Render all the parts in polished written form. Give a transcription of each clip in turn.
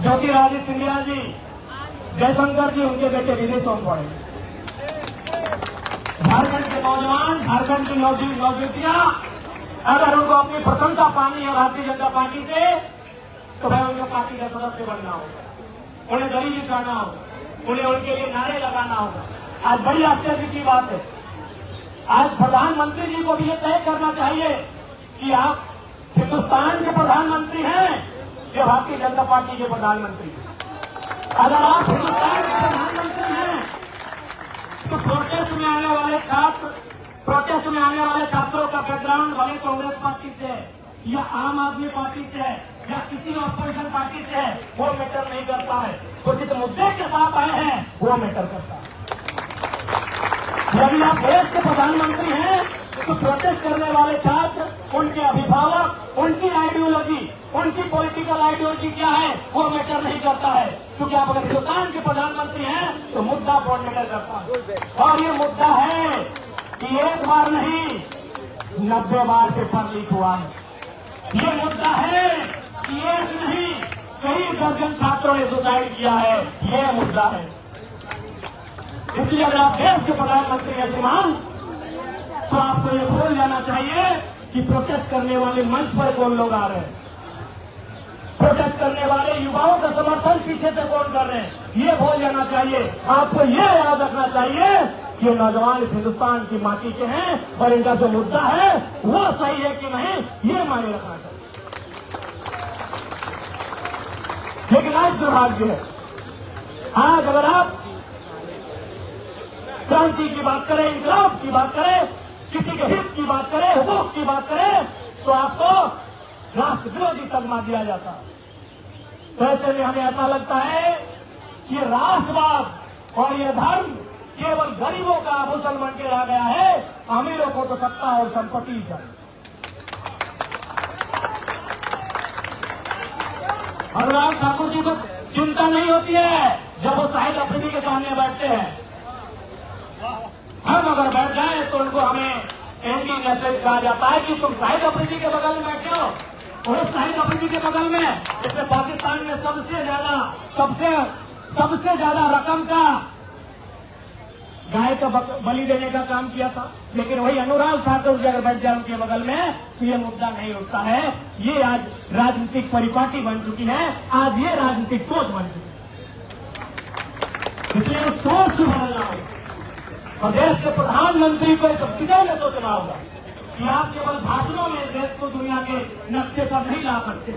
ज्योतिरादित्य सिंधिया जी, जयशंकर जी, उनके बेटे विदेशों में पड़े। झारखंड के नौजवान, झारखंड की नौजुवतियां, अगर उनको अपनी प्रशंसा पानी है भारतीय जनता पार्टी से, तो भाई उनके पार्टी का सदस्य बनना होगा, उन्हें गरीबी हटाना होगा, उन्हें उनके लिए नारे लगाना होगा। आज बड़ी आश्चर्य की बात है, आज प्रधानमंत्री जी को भी ये तय करना चाहिए कि आप हिंदुस्तान के प्रधानमंत्री हैं या भारतीय जनता पार्टी के प्रधानमंत्री। अगर आप हिंदुस्तान के प्रधानमंत्री हैं तो प्रोटेस्ट में आने वाले छात्रों का बैकग्राउंड भले कांग्रेस पार्टी से है या आम आदमी पार्टी से है या किसी ऑपोजिशन पार्टी से है, वो मैटर नहीं करता है। तो जिस मुद्दे के साथ आए हैं वो मैटर करता है। यदि आप देश के प्रधानमंत्री हैं तो प्रोटेस्ट करने वाले छात्र, उनके अभिभावक, उनकी आइडियोलॉजी, उनकी पॉलिटिकल आइडियोलॉजी क्या है वो मैटर नहीं करता है। क्योंकि आप अगर हिंदुस्तान के प्रधानमंत्री हैं तो मुद्दा कौन मैटर करता है। और ये मुद्दा है कि एक बार नहीं 90 बार पेपर लीक हुआ है। ये मुद्दा है कि एक नहीं कई दर्जन छात्रों ने सुसाइड किया है। ये मुद्दा है। इसलिए अगर आप देश के प्रधानमंत्री हैं श्रीमान, तो आपको ये भूल जाना चाहिए कि प्रोटेस्ट करने वाले मंच पर कौन लोग आ रहे हैं, प्रोटेस्ट करने वाले युवाओं का समर्थन पीछे से कौन कर रहे हैं, ये भूल जाना चाहिए। आपको ये याद रखना चाहिए कि ये नौजवान इस हिंदुस्तान की माटी के हैं और इनका जो मुद्दा है वो सही है कि नहीं, ये मायने रखना चाहिए। लेकिन आज दुर्भाग्य है, आज अगर आप क्रांति की बात करें, इंकलाब की बात करें, किसी के हित की बात करें, हुकूक की बात करें, तो आपको राष्ट्र विरोधी तगमा दिया जाता है। तो ऐसे में हमें ऐसा लगता है कि राष्ट्रवाद और ये धर्म केवल गरीबों का आभूषण बन के रह गया है, अमीरों को तो सत्ता और संपत्ति चाहिए। अनुराग ठाकुर जी को चिंता नहीं होती है जब वो शाहिद अफरीदी के सामने बैठते हैं। हम अगर बैठ जाए तो उनको हमें एंटी नेशनल कहा जाता है कि तुम शाहिद अफरीदी के बगल में बैठे हो, और उस शाहिद अफरीदी के बगल में इसने पाकिस्तान में सबसे ज्यादा रकम का गाय का बलि देने का काम किया था। लेकिन वही अनुराग ठाकुर जी अगर बैठ जाए उनके बगल में तो ये मुद्दा नहीं उठता है। ये आज राजनीतिक परिपाटी बन चुकी है, आज ये राजनीतिक सोच बन चुकी है। इसलिए उस सोच को बदलना होगा और देश के प्रधानमंत्री को इस विषय में सोचना होगा कि आप केवल भाषणों में देश को दुनिया के नक्शे पर नहीं ला सकते।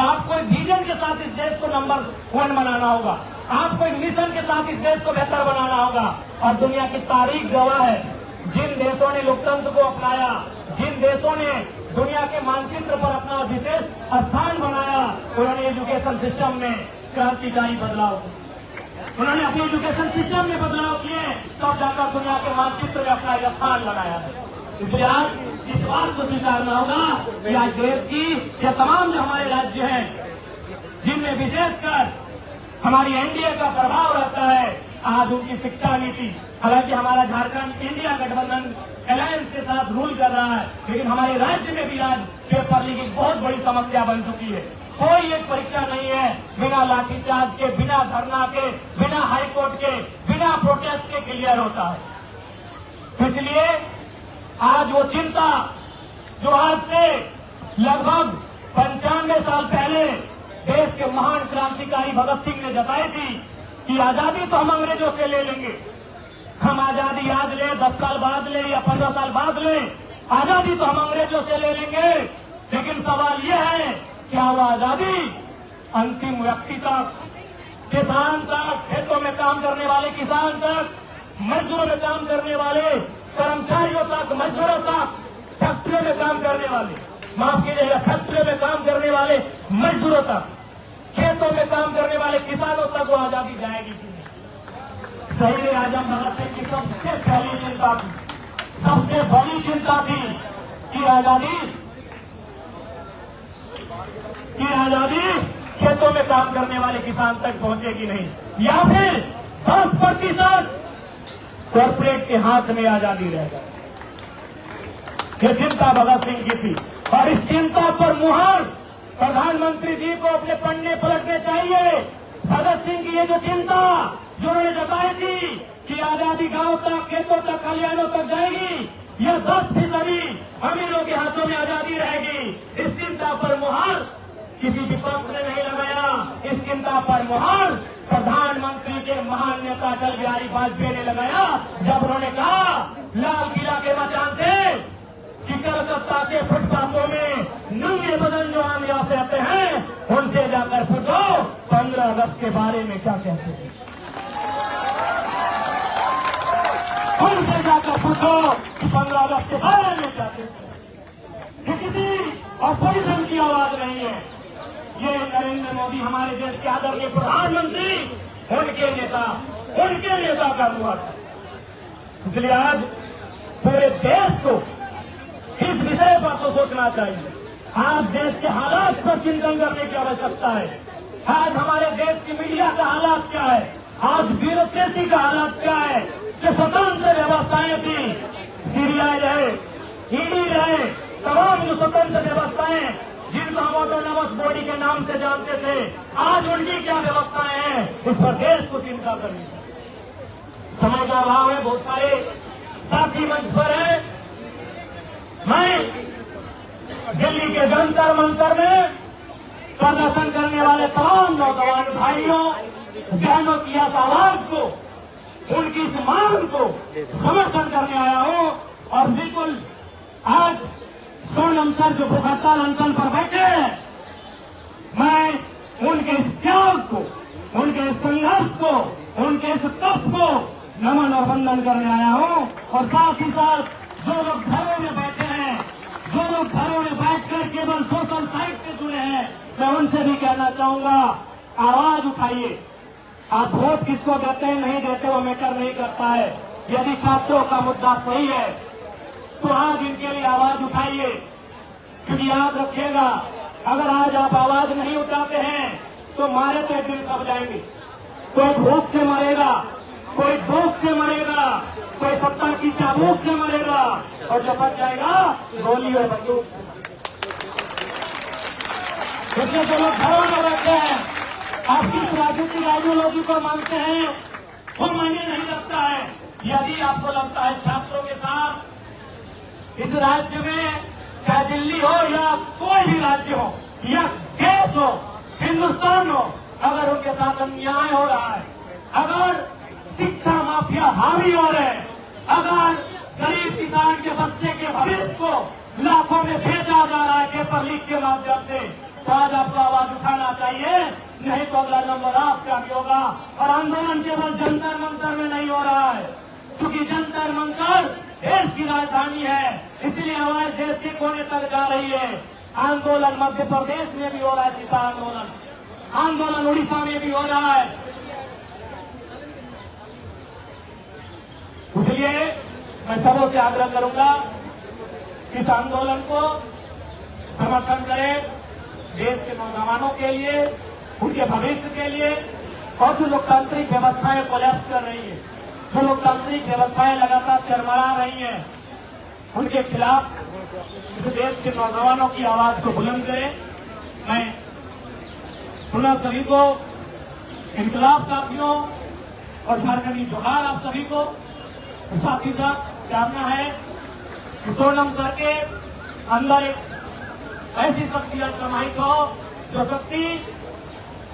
आपको एक विजन के साथ इस देश को नंबर 1 बनाना होगा, आपको एक मिशन के साथ इस देश को बेहतर बनाना होगा। और दुनिया की तारीख गवाह है, जिन देशों ने लोकतंत्र को अपनाया, जिन देशों ने दुनिया के मानचित्र पर अपना विशेष स्थान बनाया, उन्होंने एजुकेशन सिस्टम में क्रांतिकारी बदलाव किया, उन्होंने अपने एजुकेशन सिस्टम में बदलाव किए, तब जाकर दुनिया के मानचित्र में अपना स्थान बनाया है। इसलिए आज इस बात को स्वीकारना होगा कि आज देश की ये तमाम जो हमारे राज्य हैं जिनमें विशेषकर हमारी एनडीए का प्रभाव रहता है, आज उनकी शिक्षा नीति, हालांकि हमारा झारखंड इंडिया गठबंधन अलायंस के साथ रूल कर रहा है, लेकिन हमारे राज्य में भी आज पेपर लीक बहुत बड़ी समस्या बन चुकी है। कोई एक परीक्षा नहीं है बिना लाठीचार्ज के, बिना धरना के, बिना हाईकोर्ट के, बिना प्रोटेस्ट के क्लियर होता है। इसलिए आज वो चिंता जो आज से लगभग 95 साल पहले देश के महान क्रांतिकारी भगत सिंह ने जताई थी कि आजादी तो हम अंग्रेजों से ले लेंगे, हम आजादी आज ले, 10 साल बाद ले या 15 साल बाद ले, आजादी तो हम अंग्रेजों से ले लेंगे। लेकिन सवाल यह है क्या वो आजादी अंतिम व्यक्ति तक, किसान तक, खेतों में काम करने वाले किसान तक, मजदूरों में काम करने वाले कर्मचारियों तक, मजदूरों तक, फैक्ट्रियों में काम करने वाले, माफ कीजिएगा, फैक्ट्रियों में काम करने वाले मजदूरों तक, खेतों में काम करने वाले किसानों तक वो आजादी जाएगी कि नहीं? शहीद आजम भगत सिंह की सबसे पहली चिंता थी, सबसे बड़ी चिंता थी कि आजादी खेतों में काम करने वाले किसान तक पहुंचेगी नहीं, या फिर 10% कॉर्पोरेट के हाथ में आजादी रहेगा। ये चिंता भगत सिंह की थी और इस चिंता पर मुहर प्रधानमंत्री जी को अपने पन्ने पलटने चाहिए। भगत सिंह की ये जो चिंता जो उन्होंने जताई थी कि आजादी गांव तक, खेतों तक, कल्याणों तक जाएगी, यह 10% अमीरों के हाथों में आजादी रहेगी, इस चिंता पर मुहर किसी विपक्ष ने नहीं लगाया। इस चिंता पर मुहर प्रधानमंत्री के महान नेता अटल बिहारी वाजपेयी ने लगाया, जब उन्होंने कहा लाल किला के मचान से कि कलकत्ता के फुटपाथों में नंगे बदन जो आम यहाँ से आते हैं उनसे जाकर पूछो 15 अगस्त के बारे में क्या कहते हैं। उनसे जाकर पूछो कि 15 अगस्त के बारे में क्या कहते हैं। ये किसी ऑपोजिशन की आवाज नहीं है, ये नरेंद्र मोदी हमारे देश के आदरणीय प्रधानमंत्री उनके नेता का हुआ था। इसलिए आज पूरे देश को इस विषय पर तो सोचना चाहिए। आज देश के हालात पर चिंतन करने की आवश्यकता है। आज हमारे देश की मीडिया का हालात क्या है, आज ब्यूरोक्रेसी का हालात क्या है। जो स्वतंत्र व्यवस्थाएं थी, सीबीआई रहे, ईडी रहे, तमाम जो स्वतंत्र व्यवस्थाएं जिनको हम ऑटोनॉमस बॉडी के नाम से जानते थे, आज उनकी क्या व्यवस्थाएं हैं, इस पर देश को चिंता करनी चाहिए। समय का अभाव है, बहुत सारे साथी मंच पर हैं। मैं दिल्ली के जंतर मंतर में प्रदर्शन करने वाले तमाम नौजवान भाइयों बहनों की इस आवाज को, उनकी इस मांग को समर्थन करने आया हूं। और बिल्कुल आज सोनम सर जो भूख हड़ताल अनशन पर बैठे हैं, मैं उनके इस त्याग को, उनके इस संघर्ष को, उनके इस तप को नमन और वंदन करने आया हूं। और साथ ही साथ जो लोग घरों में बैठे हैं, जो लोग घरों में बैठकर केवल सोशल साइट से जुड़े हैं, मैं उनसे भी कहना चाहूंगा, आवाज उठाइए। आप वोट किसको देते हैं नहीं देते वो मैटर नहीं करता है। यदि छात्रों का मुद्दा सही है तो आज इनके लिए आवाज उठाइए, क्योंकि याद रखिएगा, अगर आज आप आवाज नहीं उठाते हैं तो मारे तो एक दिन सब जाएंगे। कोई भूख से मरेगा, कोई भूख से मरेगा, कोई सत्ता की चाबूक से मरेगा, और जो बच जाएगा गोली और बंदूक से। इसलिए जो लोग घरों में बैठे हैं, आप किस राजनीतिक आइडियोलॉजी को मानते हैं वो मायने नहीं लगता है। यदि आपको लगता है छात्रों के साथ इस राज्य में, चाहे दिल्ली हो या कोई भी राज्य हो या देश हो, हिंदुस्तान हो, अगर उनके साथ अन्याय हो रहा है, अगर शिक्षा माफिया हावी हो रहे हैं, अगर गरीब किसान के बच्चे के भविष्य को लाखों में बेचा जा रहा है पेपर लीक के माध्यम से, तो आज आपको आवाज उठाना चाहिए। नहीं तो अगला नंबर आपका भी होगा। और आंदोलन केवल जंतर मंतर में नहीं हो रहा है, क्योंकि जंतर मंतर देश की राजधानी है, इसलिए आवाज देश के कोने तक जा रही है। आंदोलन मध्य प्रदेश में भी हो रहा है, चिता आंदोलन उड़ीसा में भी हो रहा है। इसलिए मैं सबों से आग्रह करूंगा कि इस आंदोलन को समर्थन करें, देश के नौजवानों के लिए, उनके भविष्य के लिए। और जो लोकतांत्रिक व्यवस्थाएं कोलैप्स कर रही है, जो लोकतांत्रिक व्यवस्थाएं लगातार चरमरा रही हैं, उनके खिलाफ इस देश के नौजवानों की आवाज को बुलंद करें। मैं पुनः सभी को, इनकलाब साथियों और झारखंडी जोहार आप सभी को, साथ ही साथ जानना है कि सोनम सर के अंदर एक ऐसी शक्ति समाहित हो जो शक्ति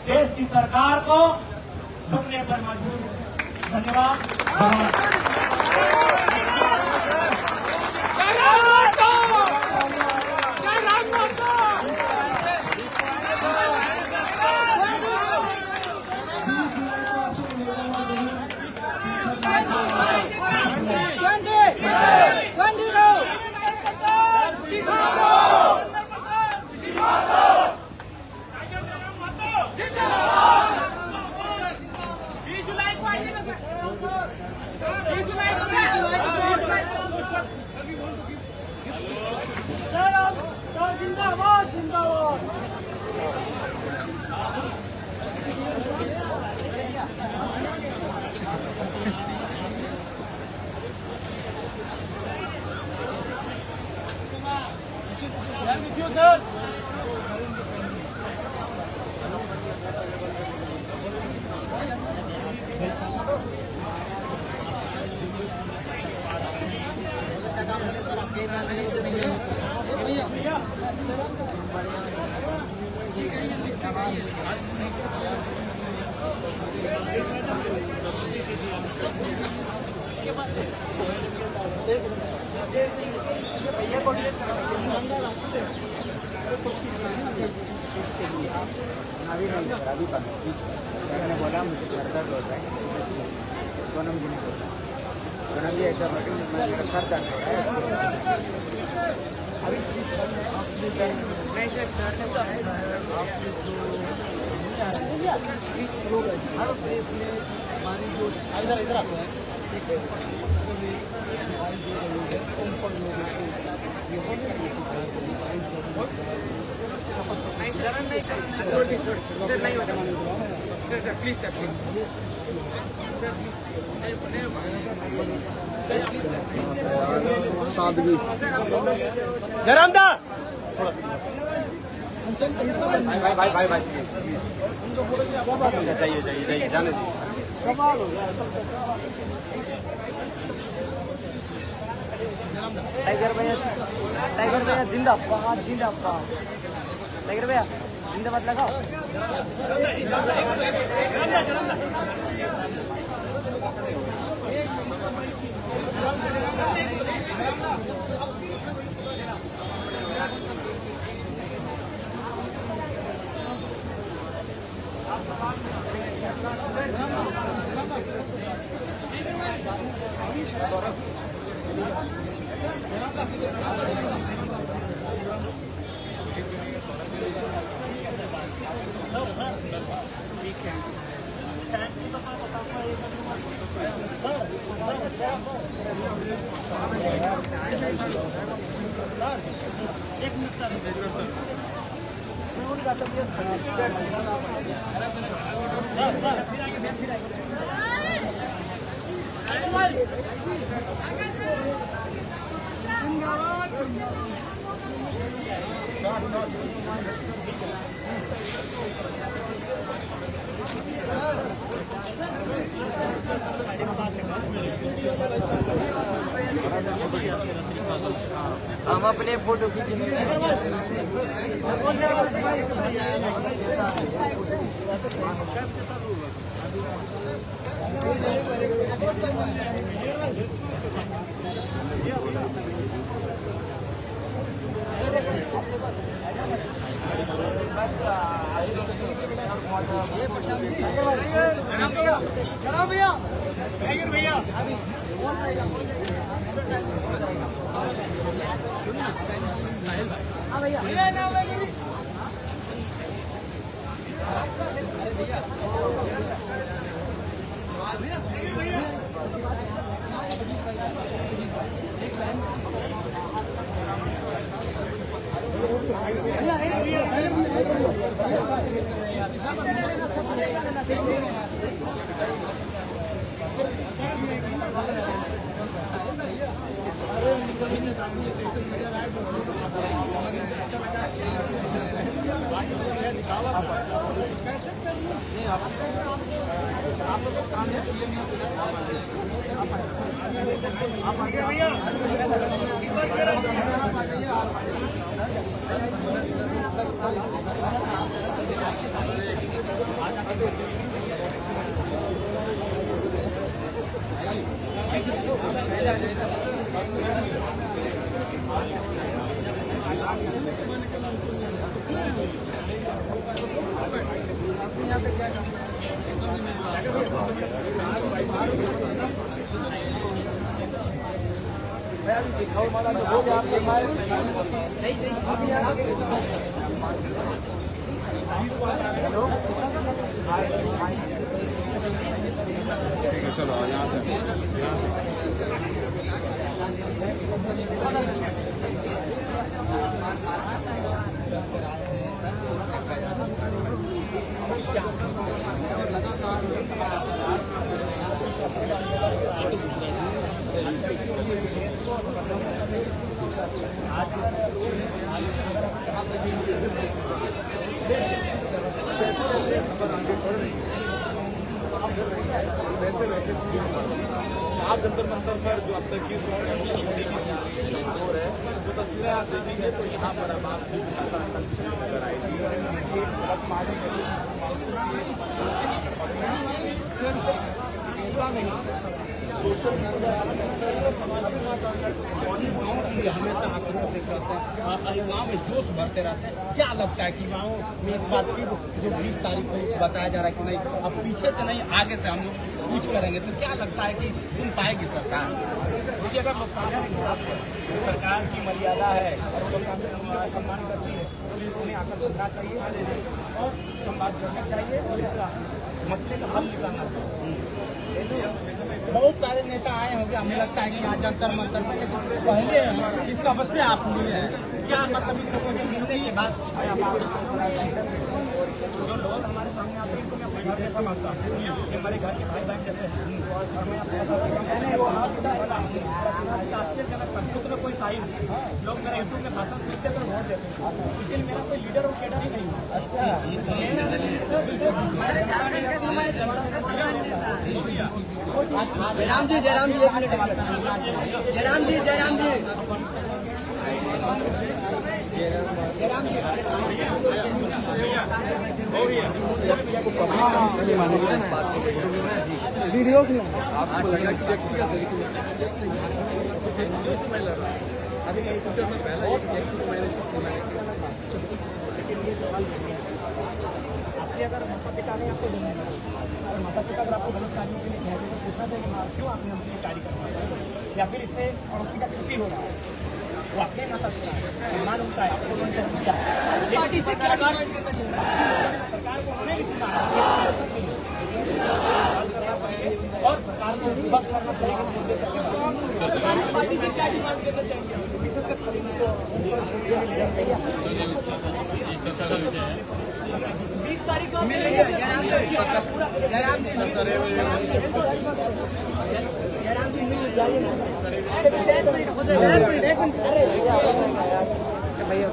देश की सरकार को झुकने पर मजबूर है। धन्यवाद। अभी नहीं सर, अभी बात स्पीच मैंने बोला मुझे सर दर्द होता है किसी का स्पीच सोनम जी ने बोला सोनम जी ऐसा बोली मेरा सर दर्द होता है अभी नहीं सर सर ने बोला आपकी जो स्पीच शुरू कर दी हर प्लेस में हमारी जो इधर इधर आता है सर प्लीज सर प्लीज सादगी जरामदा भाई भाई भाई जाइए जाइए जाइए जाने दीजिए। टाइगर भैया जिंदाबाद जिंदाबाद टाइगर भैया जिंदाबाद लगाओ हम अपने फोटो खींचेंगे ठीक है चलो यहाँ से आप जंतर मंतर पर जो अब तक की जोर है जो तस्वीरें आप देखेंगे तो यहाँ पर अब आपको नजर आएगी। सिर्फ सोशल मीडिया युवाओं के लिए हमेशा आक्रोशित रहते हैं, युवाओं में जोश भरते रहते हैं। क्या लगता है कि युवाओं में इस बात की जो 20 तारीख को बताया जा रहा है कि नहीं अब पीछे से नहीं आगे से हम लोग कुछ करेंगे, तो क्या लगता है कि सुन पाएगी सरकार? देखिए, अगर लोकतांत्रिक सरकार की मर्यादा है और लोकतांत्रिक सम्मान करती है तो उन्हें आकर सुनना चाहिए और संवाद करना चाहिए और इस मसले का हल निकालना चाहिए। बहुत सारे नेता आए होंगे, हमें लगता है कि यहाँ जंतर मंतर में पहले इस समस्या आप लिए है क्या, मतलब इस लोगों के मिलने के बाद जो लोग हमारे सामने आते हैं उनको मैं अपने घर जैसा मानता हूँ, ये हमारे घर के भाई बहन जैसे हैं। और मैं मैंने वो आश्चर्यजनक खुद में कोई टाइम लोग मेरा यूट्यूब में भाषण सुनते हैं वोट देते हैं, इसलिए मेरा कोई लीडर और कैडर ही नहीं है। जयराम जी, जयराम जी, एक मिनट, जयराम जी, जयराम जी, जयराम जी, वीडियो की आपको लगा कि व्यक्तिगत तरीके में अभी में पहला एक व्यक्ति को मैंने आपके अगर माता पिता ने आपको जन्म दिया और माता पिता अगर आपको गलत कार्यों के लिए कह दें तो पूछना चाहिए कि क्यों आपने हमसे ये कार्य करना है, या फिर इससे पड़ोसी का क्षति हो रहा है, वो आपके माता पिता सम्मान होता है, आपको उन्होंने जन्म दिया। पार्टी से क्या सरकार को उन्होंने भी चुना और सरकार को बस करना चाहिए। पार्टी से क्या डिमांड करना चाहिए, विशेषकर सभी को 20 तारीख को मिलेंगे। जयराम जी मिल जाइए ना भैया।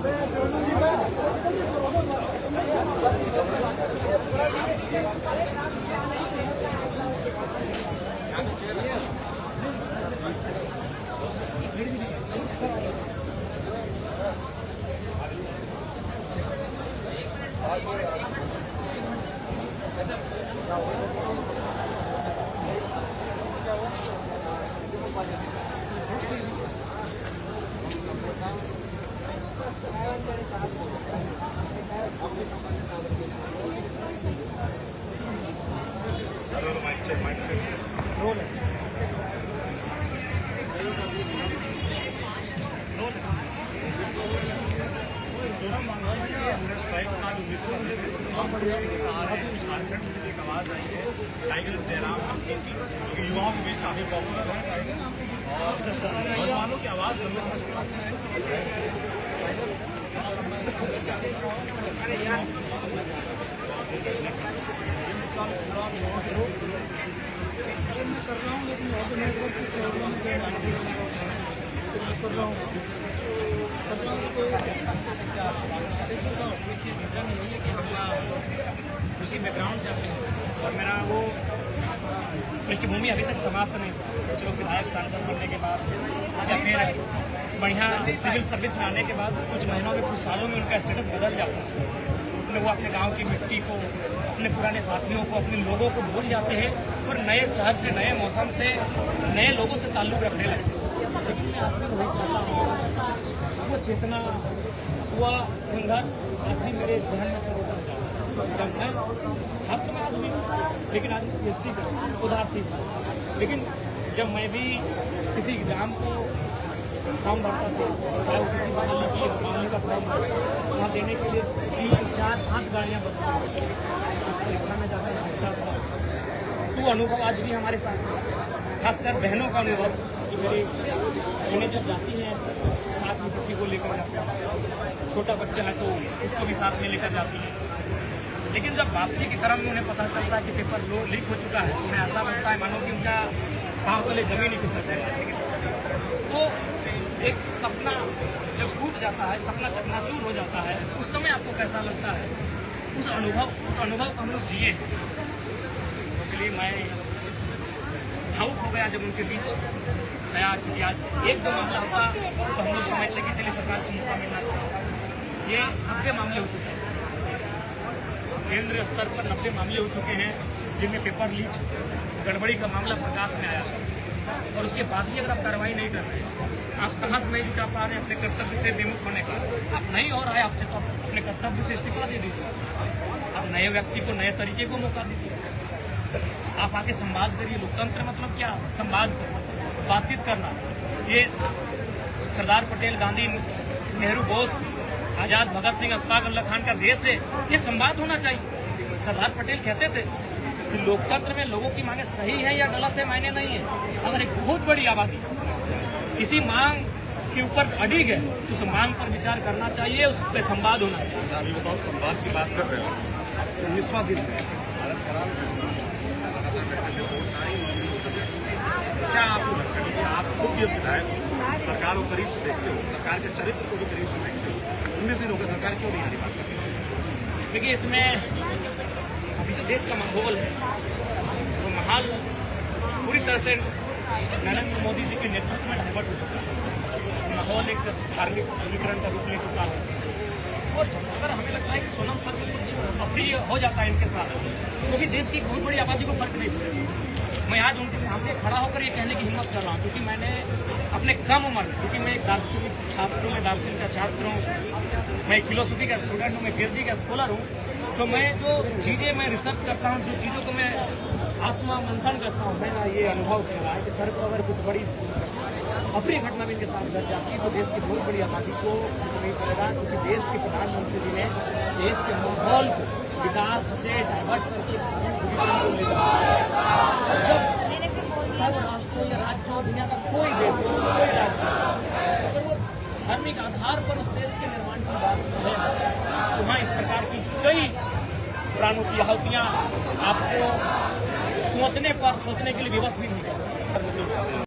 झारखंड से एक आवाज आई है टाइगर जयराम युवाओं के बीच काफी पॉपुलर है और नौजवानों की आवाज लंबे समय से कर रहा हूँ, लेकिन नेटवर्क की प्रॉब्लम कर रहा हूँ। देखिए, रीज़न यही है कि हम उसी बैकग्राउंड से आते हैं और मेरा वो पृष्ठभूमि अभी तक समाप्त नहीं हुआ। कुछ लोग विधायक सांसद बनने के बाद या फिर बढ़िया सिविल सर्विस में आने के बाद कुछ महीनों में कुछ सालों में उनका स्टेटस बदल जाता है। वो अपने गांव की मिट्टी को, अपने पुराने साथियों को, अपने लोगों को भूल जाते हैं और नए शहर से, नए मौसम से, नए लोगों से ताल्लुक रखने लगते हैं। वो चेतना, हुआ संघर्ष आज भी मेरे जहन में जब मैं छात्र में आज भी, लेकिन आज PhD कर शोधार्थी, लेकिन जब मैं भी किसी एग्जाम को फॉर्म भरता था, चाहे वो किसी बदलने की मामले का फॉर्म वहाँ देने के लिए 3-4-5 गाड़ियाँ बदलती परीक्षा में जाकर पहुँचता था। तो अनुभव आज भी हमारे साथ, खासकर बहनों का अनुभव कि मेरी बहनें जब जाती हैं साथ में किसी को लेकर जाती हैं, छोटा बच्चा है तो उसको भी साथ में लेकर जाती है, लेकिन जब वापसी के क्रम में उन्हें पता चलता है कि पेपर लीक हो चुका है तो उन्हें ऐसा लगता है मानो कि उनका पाँव तले जमीन ही खिसक है। तो एक सपना जब टूट जाता है, सपना चकनाचूर हो जाता है, उस समय आपको कैसा लगता है? उस अनुभव को हम लोग जिए। इसलिए मैं भावुक हो गया जब उनके बीच नया कि आज एक दो मामला होता तो हम लोग समझ लेके चलिए सरकार को मौका मिलना चाहिए। ये 90 मामले हो चुके हैं, केंद्रीय स्तर पर 90 मामले हो चुके हैं जिनमें पेपर लीक गड़बड़ी का मामला प्रकाश में आया और उसके बाद भी अगर आप कार्रवाई नहीं कर रहे, आप साहस नहीं जुटा पा रहे अपने कर्तव्य से विमुख होने का, आप नहीं हो रहा है आपसे तो आप अपने कर्तव्य से इस्तीफा दे दीजिए। आप नए व्यक्ति को नए तरीके को मौका दीजिए, आप आके संवाद करिए। लोकतंत्र मतलब क्या? संवाद करना, बातचीत करना। ये सरदार पटेल, गांधी, नेहरू, बोस, आजाद, भगत सिंह, अशफाक उल्लाह खान का देश है, ये संवाद होना चाहिए। सरदार पटेल कहते थे कि लोकतंत्र में लोगों की मांगे सही है या गलत है मायने नहीं है। अगर एक बहुत बड़ी आबादी किसी मांग के ऊपर अड़िग है तो उस मांग पर विचार करना चाहिए, उस पर संवाद होना चाहिए। अच्छा, अभी बताओ, संवाद की बात कर रहे हो, 19वां दिन है, भारत खराब बहुत सारी क्या आपको लगता है कि आप खुद भी विधायक सरकार को करीब से देखते हो, सरकार के चरित्र को भी करीब से देखते हो, 19 दिन हो गए, सरकार क्यों नहीं आ रही बात करती? देखिए, इसमें अभी जो देश का माहौल है वो माहौल पूरी तरह से नरेंद्र मोदी जी के नेतृत्व में डाइवर्ट हो चुका है। माहौल एक धार्मिक ध्रुवीकरण का रूप ले चुका है और अगर हमें लगता है कि सोनम सर में कुछ अप्रिय हो जाता है इनके साथ, क्योंकि देश की बहुत बड़ी आबादी को फर्क नहीं पड़ेगा। मैं आज उनके सामने खड़ा होकर ये कहने की हिम्मत कर रहा हूँ क्योंकि मैंने अपने कम उम्र में, क्योंकि मैं एक दार्शनिक छात्र हूँ, मैं दार्शनिक का छात्र हूँ, मैं फिलोसफी का स्टूडेंट हूँ, मैं PhD का स्कॉलर हूँ, तो मैं जो चीज़ें मैं रिसर्च करता हूँ, जो चीज़ों को मैं आत्मा मंथन करता हूँ, मैंने ये अनुभव किया है कि सर को अगर कुछ बड़ी अप्रिय घटना भी इनके साथ घट जाती है तो देश की बहुत बड़ी आबादी को नहीं पड़ेगा, क्योंकि देश के प्रधानमंत्री जी ने देश के माहौल को विकास से डाइवर्ट करके जब राष्ट्र हो या राज्य हो, दुनिया का कोई देश हो, कोई राज्य हो, अगर वो धार्मिक आधार पर उस देश के निर्माण की बात है तो वहाँ इस प्रकार की कई प्राणों की आहुतियाँ आपको सोचने के लिए विवश भी नहीं है।